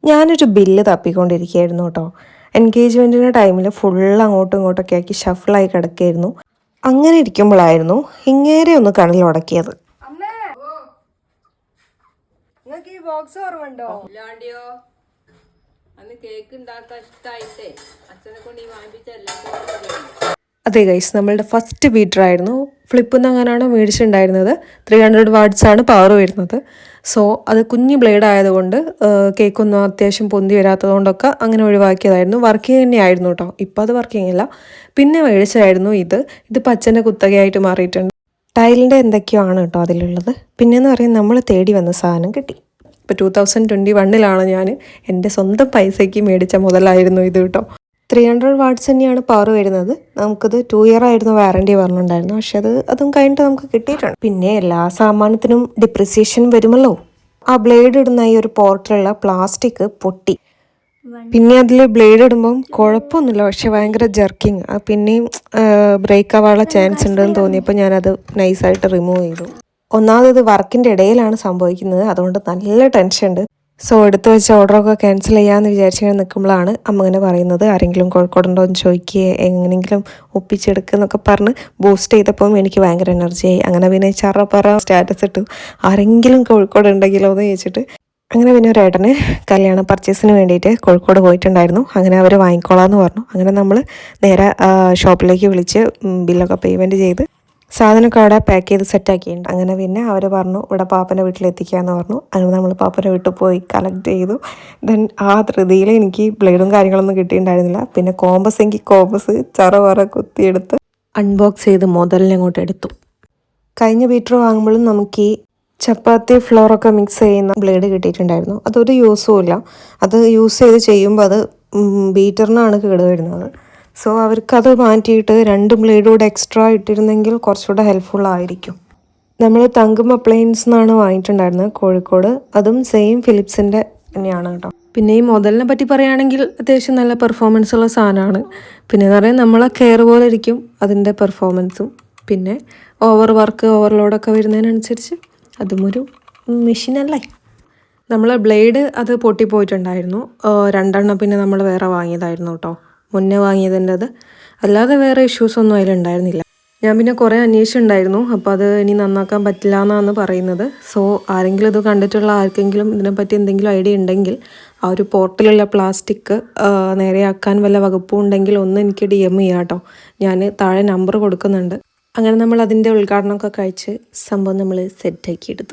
ഞാനൊരു ബില്ല് തപ്പിക്കൊണ്ടിരിക്കുകയായിരുന്നു കേട്ടോ. എൻഗേജ്മെൻറ്റിൻ്റെ ടൈമിൽ ഫുൾ അങ്ങോട്ടും ഇങ്ങോട്ടൊക്കെ ആക്കി ഷഫിളായി കിടക്കുകയായിരുന്നു. അങ്ങനെ ഇരിക്കുമ്പോഴായിരുന്നു ഇങ്ങേരെ ഒന്ന് കടലുടക്കിയത്. അതെ ഗൈസ്, നമ്മളുടെ ഫസ്റ്റ് ബീറ്റർ ആയിരുന്നു. ഫ്ലിപ്പിൽ നിന്ന് അങ്ങനെയാണ് മേടിച്ചിട്ടുണ്ടായിരുന്നത്. 300 വാട്ട്സ് ആണ് പവർ വരുന്നത്. സോ അത് കുഞ്ഞ് ബ്ലേഡ് ആയതുകൊണ്ട് കേക്കൊന്നും അത്യാവശ്യം പൊന്തി വരാത്തത് കൊണ്ടൊക്കെ അങ്ങനെ ഒഴിവാക്കിയതായിരുന്നു. വർക്കിംഗ് തന്നെയായിരുന്നു കേട്ടോ. ഇപ്പോൾ അത് വർക്കിംഗ് ഇല്ല. പിന്നെ മേടിച്ചായിരുന്നു ഇത് പച്ചൻ്റെ കുത്തകയായിട്ട് മാറിയിട്ടുണ്ട്. ടൈലിൻ്റെ എന്തൊക്കെയോ ആണ് കേട്ടോ അതിലുള്ളത്. പിന്നെയെന്ന് പറയുന്നത് നമ്മൾ തേടി വന്ന സാധനം കിട്ടി. ഇപ്പോൾ 2021 ഞാൻ എൻ്റെ സ്വന്തം പൈസയ്ക്ക് മേടിച്ച മുതലായിരുന്നു ഇത് കേട്ടോ. 300 വാട്ട്സ് തന്നെയാണ് പവർ വരുന്നത്. നമുക്കത് 2 ഇയർ ആയിരുന്നു വാറണ്ടി പറഞ്ഞിട്ടുണ്ടായിരുന്നു. പക്ഷെ അതും കഴിഞ്ഞിട്ട് നമുക്ക് കിട്ടിയിട്ടുണ്ട്. പിന്നെ എല്ലാ സാമാനത്തിനും ഡിപ്രിസിയേഷൻ വരുമല്ലോ. ആ ബ്ലേഡ് ഇടുന്ന ഈ ഒരു പോർട്ടിലുള്ള പ്ലാസ്റ്റിക് പൊട്ടി. പിന്നെ അതിൽ ബ്ലേഡ് ഇടുമ്പം കുഴപ്പമൊന്നുമില്ല, പക്ഷെ ഭയങ്കര ജർക്കിങ്. പിന്നെയും ബ്രേക്ക് ആവാനുള്ള ചാൻസ് ഉണ്ടെന്ന് തോന്നിയപ്പോൾ ഞാനത് നൈസായിട്ട് റിമൂവ് ചെയ്തു. ഒന്നാമത് ഇത് വർക്കിൻ്റെ ഇടയിലാണ് സംഭവിക്കുന്നത്, അതുകൊണ്ട് നല്ല ടെൻഷൻ ഉണ്ട്. സോ എടുത്തു വെച്ച ഓർഡറൊക്കെ ക്യാൻസൽ ചെയ്യാമെന്ന് വിചാരിച്ചിങ്ങനെ നിൽക്കുമ്പോഴാണ് അമ്മ ഇങ്ങനെ പറയുന്നത്, ആരെങ്കിലും കോഴിക്കോടുണ്ടോ എന്ന് ചോദിക്കുകയെ, എങ്ങനെയെങ്കിലും ഒപ്പിച്ചെടുക്കുക എന്നൊക്കെ പറഞ്ഞ് ബൂസ്റ്റ് ചെയ്തപ്പം എനിക്ക് ഭയങ്കര എനർജിയായി. അങ്ങനെ പിന്നെ ചറപ്പറ സ്റ്റാറ്റസ് ഇട്ടു, ആരെങ്കിലും കോഴിക്കോട് ഉണ്ടെങ്കിലോ എന്ന് ചോദിച്ചിട്ട്. അങ്ങനെ പിന്നെ ഒരു ഏട്ടന് കല്യാണ പർച്ചേസിന് വേണ്ടിയിട്ട് കോഴിക്കോട് പോയിട്ടുണ്ടായിരുന്നു. അങ്ങനെ അവർ വാങ്ങിക്കോളാമെന്ന് പറഞ്ഞു. അങ്ങനെ നമ്മൾ നേരെ ഷോപ്പിലേക്ക് വിളിച്ച് ബില്ലൊക്കെ പേയ്മെൻറ്റ് ചെയ്ത് സാധനമൊക്കെ അവിടെ പാക്ക് ചെയ്ത് സെറ്റാക്കിയിട്ടുണ്ട്. അങ്ങനെ പിന്നെ അവർ പറഞ്ഞു ഇവിടെ പാപ്പൻ്റെ വീട്ടിലെത്തിക്കാമെന്ന് പറഞ്ഞു. അങ്ങനെ നമ്മൾ പാപ്പൻ്റെ വീട്ടിൽ പോയി കളക്ട് ചെയ്തു. ദെൻ ആ ധൃതിയിൽ എനിക്ക് ബ്ലേഡും കാര്യങ്ങളൊന്നും കിട്ടിയിട്ടുണ്ടായിരുന്നില്ല. പിന്നെ കോമ്പസ് ചറവറ കുത്തിയെടുത്ത് അൺബോക്സ് ചെയ്ത് മുതലിനങ്ങോട്ട് എടുത്തു. കഴിഞ്ഞ ബീറ്റർ വാങ്ങുമ്പോഴും നമുക്ക് ഈ ചപ്പാത്തി ഫ്ലോറൊക്കെ മിക്സ് ചെയ്യുന്ന ബ്ലേഡ് കിട്ടിയിട്ടുണ്ടായിരുന്നു. അതൊരു യൂസും ഇല്ല. അത് യൂസ് ചെയ്യുമ്പോൾ അത് ബീറ്ററിനാണ് കേടുവരുന്നത്. സോ അവർക്കത് മാറ്റിയിട്ട് 2 ബ്ലേഡ് കൂടെ എക്സ്ട്രാ ഇട്ടിരുന്നെങ്കിൽ കുറച്ചുകൂടെ ഹെൽപ്ഫുൾ ആയിരിക്കും. നമ്മൾ തങ്കം അപ്ലയൻസ് എന്നാണ് വാങ്ങിയിട്ടുണ്ടായിരുന്നത് കോഴിക്കോട്. അതും സെയിം ഫിലിപ്സിൻ്റെ തന്നെയാണ് കേട്ടോ. പിന്നെ ഈ മുതലിനെ പറ്റി പറയുകയാണെങ്കിൽ അത്യാവശ്യം നല്ല പെർഫോമൻസ് ഉള്ള സാധനമാണ്. പിന്നെ എന്ന് പറയുന്നത് നമ്മളെ കെയർ പോലെ ഇരിക്കും അതിൻ്റെ പെർഫോമൻസും. പിന്നെ ഓവർലോഡൊക്കെ വരുന്നതിനനുസരിച്ച് അതും ഒരു മെഷീനല്ലേ. നമ്മളെ ബ്ലേഡ് അത് പൊട്ടിപ്പോയിട്ടുണ്ടായിരുന്നു. 2 എണ്ണം പിന്നെ നമ്മൾ വേറെ വാങ്ങിയതായിരുന്നു കേട്ടോ, മുന്നേ വാങ്ങിയതിൻ്റെ അത്. അല്ലാതെ വേറെ ഇഷ്യൂസൊന്നും അതിലുണ്ടായിരുന്നില്ല. ഞാൻ പിന്നെ കുറേ അന്വേഷിച്ചിട്ടുണ്ടായിരുന്നു. അപ്പോൾ അത് ഇനി നന്നാക്കാൻ പറ്റില്ല എന്നാണ് പറയുന്നത്. സോ ആരെങ്കിലും ഇത് കണ്ടിട്ടുള്ള ആർക്കെങ്കിലും ഇതിനെപ്പറ്റി എന്തെങ്കിലും ഐഡിയ ഉണ്ടെങ്കിൽ ആ ഒരു പോർട്ടിലുള്ള പ്ലാസ്റ്റിക് നേരെയാക്കാൻ വല്ല വകുപ്പും ഉണ്ടെങ്കിൽ ഒന്ന് എനിക്ക് DM ചെയ്യാം കേട്ടോ. ഞാൻ താഴെ നമ്പർ കൊടുക്കുന്നുണ്ട്. അങ്ങനെ നമ്മൾ അതിൻ്റെ ഉദ്ഘാടനമൊക്കെ കഴിച്ച് സംഭവം നമ്മൾ സെറ്റാക്കി എടുത്തു.